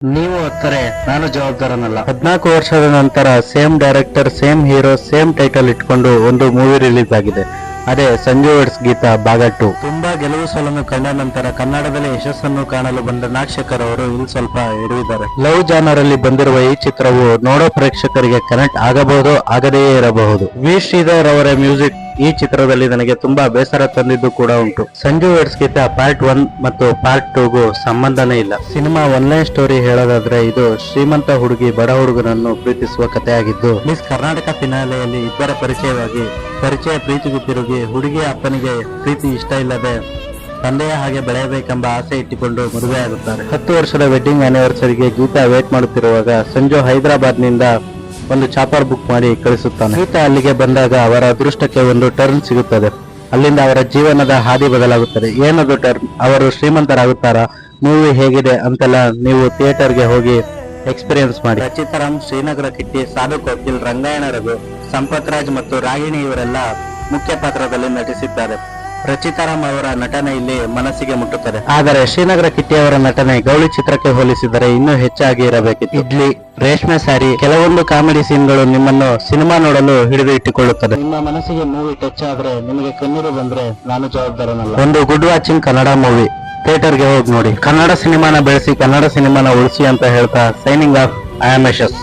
ನೀವು ಹೊತ್ತರೆ ನಾನು ಜವಾಬ್ದಾರನಲ್ಲ. 14 ವರ್ಷದ ನಂತರ same director, same hero, same title ಇಟ್ಕೊಂಡು ಒಂದು ಮೂವಿ ರಿಲೀಸ್ ಆಗಿದೆ. ಅದೇ ಸಂಜು ವೆಡ್ಸ್ ಗೀತಾ ಭಾಗ 2. ತುಂಬಾ ಗೆಲುವು ಸೋಲನ್ನು ಕಂಡ ನಂತರ ಕನ್ನಡದಲ್ಲಿ ಯಶಸ್ಸನ್ನು ಕಾಣಲು ಬಂದ ನಾಗಶೇಖರ್ ಅವರು ಇಲ್ಲಿ ಸ್ವಲ್ಪ ಎಡವಿದ್ದಾರೆ. ಲವ್ ಜಾನರ್ ಅಲ್ಲಿ ಬಂದಿರುವ ಈ ಚಿತ್ರವು ನೋಡೋ ಪ್ರೇಕ್ಷಕರಿಗೆ ಕನೆಕ್ಟ್ ಆಗಬಹುದು, ಆಗದೆಯೇ ಇರಬಹುದು. ವಿ ಶ್ರೀಧರ್ ಅವರ ಮ್ಯೂಸಿಕ್ ಈ ಚಿತ್ರದಲ್ಲಿ ನನಗೆ ತುಂಬಾ ಬೇಸರ ತಂದಿದ್ದು ಕೂಡ ಉಂಟು. ಸಂಜು ವೆಡ್ಸ್ ಗೀತಾ ಪಾರ್ಟ್ 1 ಮತ್ತು ಪಾರ್ಟ್ 2ಗೂ ಸಂಬಂಧನೇ ಇಲ್ಲ. ಸಿನಿಮಾ ಒನ್ಲೈನ್ ಸ್ಟೋರಿ ಹೇಳೋದಾದ್ರೆ ಇದು ಶ್ರೀಮಂತ ಹುಡುಗಿ ಬಡ ಹುಡುಗನನ್ನು ಪ್ರೀತಿಸುವ ಕಥೆಯಾಗಿದ್ದು, ಮಿಸ್ ಕರ್ನಾಟಕ ಫಿನಾಲೆಯಲ್ಲಿ ಇಬ್ಬರ ಪರಿಚಯ ಪ್ರೀತಿಗೂ ತಿರುಗಿ ಹುಡುಗಿಯ ಅಪ್ಪನಿಗೆ ಪ್ರೀತಿ ಇಷ್ಟ ಇಲ್ಲದೆ ತಂದೆಯ ಹಾಗೆ ಬೆಳೆಯಬೇಕೆಂಬ ಆಸೆ ಇಟ್ಟುಕೊಂಡು ಮದುವೆ ಆಗುತ್ತಾರೆ. 10 ವರ್ಷದ ವೆಡ್ಡಿಂಗ್ ಆನಿವರ್ಸರಿಗೆ ಗೀತಾ ವೇಟ್ ಮಾಡುತ್ತಿರುವಾಗ ಸಂಜು ಹೈದರಾಬಾದ್ ನಿಂದ ಒಂದು ಚಾಪರ್ ಬುಕ್ ಮಾಡಿ ಕಳಿಸುತ್ತಾನೆ. ಗೀತಾ ಅಲ್ಲಿಗೆ ಬಂದಾಗ ಅವರ ಅದೃಷ್ಟಕ್ಕೆ ಒಂದು ಟರ್ನ್ ಸಿಗುತ್ತದೆ. ಅಲ್ಲಿಂದ ಅವರ ಜೀವನದ ಹಾದಿ ಬದಲಾಗುತ್ತದೆ. ಏನದು ಟರ್ನ್? ಅವರು ಶ್ರೀಮಂತರಾಗುತ್ತಾರಾ? ಮೂವಿ ಹೇಗಿದೆ ಅಂತೆಲ್ಲ ನೀವು ಥಿಯೇಟರ್ಗೆ ಹೋಗಿ ಎಕ್ಸ್ಪೀರಿಯನ್ಸ್ ಮಾಡಿ. ರಚಿತಾರಾಮ್, ಶ್ರೀನಗರ ಕಿಟ್ಟಿ, ಸಾಧು ಕೋಕಿಲ್, ರಂಗಾಯಣ ರಘು, ಸಂಪತ್ ರಾಜ್ ಮತ್ತು ರಾಗಿಣಿ ಇವರೆಲ್ಲ ಮುಖ್ಯ ಪಾತ್ರದಲ್ಲಿ ನಟಿಸಿದ್ದಾರೆ. ರಚಿತಾರಾಮ್ ಅವರ ನಟನೆ ಇಲ್ಲಿ ಮನಸ್ಸಿಗೆ ಮುಟ್ಟುತ್ತದೆ. ಆದರೆ ಶ್ರೀನಗರ ಕಿಟ್ಟಿ ಅವರ ನಟನೆ ಗೌಳಿ ಚಿತ್ರಕ್ಕೆ ಹೋಲಿಸಿದರೆ ಇನ್ನೂ ಹೆಚ್ಚಾಗಿ ಇರಬೇಕಿತ್ತು. ಇಡ್ಲಿ, ರೇಷ್ಮೆ ಸ್ಯಾರಿ, ಕೆಲವೊಂದು ಕಾಮಿಡಿ ಸೀನ್ಗಳು ನಿಮ್ಮನ್ನು ಸಿನಿಮಾ ನೋಡಲು ಹಿಡಿದು ಇಟ್ಟುಕೊಳ್ಳುತ್ತದೆ. ನಿಮ್ಮ ಮನಸ್ಸಿಗೆ ಮೂವಿ ಟಚ್ ಆದ್ರೆ, ನಿಮಗೆ ಕಣ್ಣೀರು ಬಂದ್ರೆ ನಾನು ಜವಾಬ್ದಾರನಲ್ಲ. ಒಂದು ಗುಡ್ ವಾಚಿಂಗ್ ಕನ್ನಡ ಮೂವಿ ಥಿಯೇಟರ್ಗೆ ಹೋಗಿ ನೋಡಿ. ಕನ್ನಡ ಸಿನಿಮಾನ ಬೆಳೆಸಿ, ಕನ್ನಡ ಸಿನಿಮಾನ ಉಳಿಸಿ ಅಂತ ಹೇಳ್ತಾ signing off, I am Yashas.